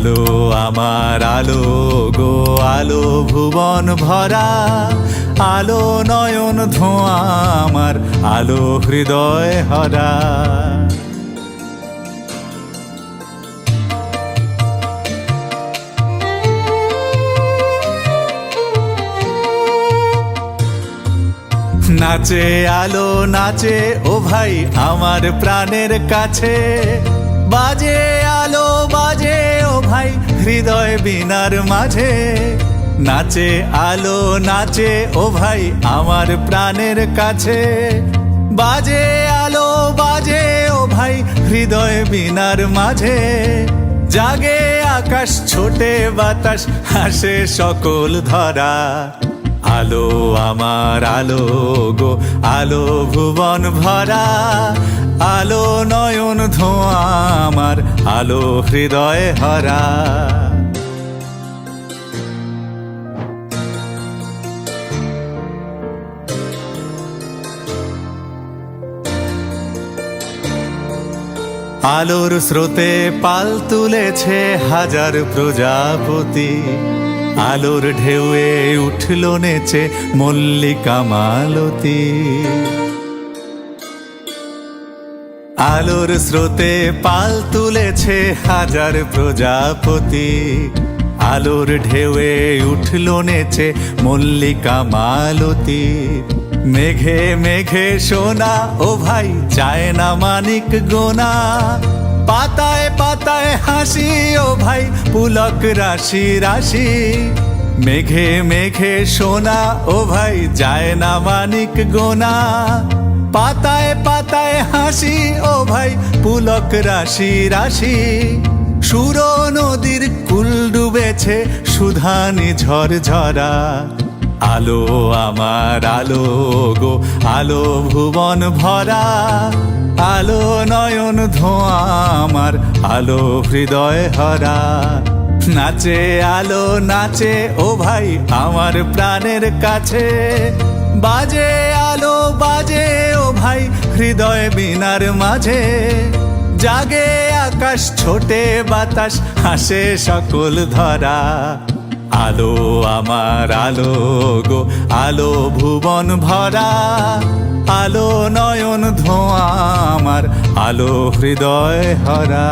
আলো আমার আলো গো আলো ভুবন ভরা, আলো নয়ন ধোঁয়া আমার, আলো হৃদয় হরা। নাচে আলো নাচে ও ভাই আমার প্রাণের কাছে, বাজে আলো বাজে ও ভাই হৃদয় বীণার মাঝে। নাচে আলো নাচে ও ভাই আমার প্রাণের কাছে, বাজে আলো বাজে ও ভাই হৃদয় বীণার মাঝে। জাগে আকাশ ছোটে বাতাস হাসে সকল ধরা, আলো আমার আলো গো আলো ভুবন ভরা, আলো নয়ন ধোঁয়া আমার, আলো হৃদয় হরা। আলোর স্রোতে পাল তুলেছে হাজার প্রজাপতি, আলোর ঢেউয়ে উঠল নেচে মল্লিকা মালতী। আলোর স্রোতে পাল তুলেছে হাজার প্রজাপতি, আলোর ঢেউয়ে উঠল নেচে মল্লিকা মালতী। মেঘে মেঘে সোনা ও ভাই চায় না মানিক গোনা, পাতায় পাতায় হাসি ও ভাই পুলক রাশি রাশি। মেঘে মেঘে সোনা ও ভাই যায় না মানিক গোনা, পাতায় পাতায় হাসি ও ভাই পুলক রাশি রাশি। সুর নদীর কুল ডুবেছে সুধানি ঝরঝরা, আলো আমার আলো গো আলো ভুবন ভরা, আলো নয়ন ধোঁয়া আমার, আলো হৃদয় হরা। নাচে আলো নাচে ও ভাই আমার প্রাণের কাছে, বাজে আলো বাজে ও ভাই হৃদয় বীণার মাঝে। জাগে আকাশ ছোটে বাতাস হাসে সকল ধরা, আলো আমার আলো গো আলো ভুবন ভরা, আলো নয়ন ধোঁয়া আমার, আলো হৃদয় হরা।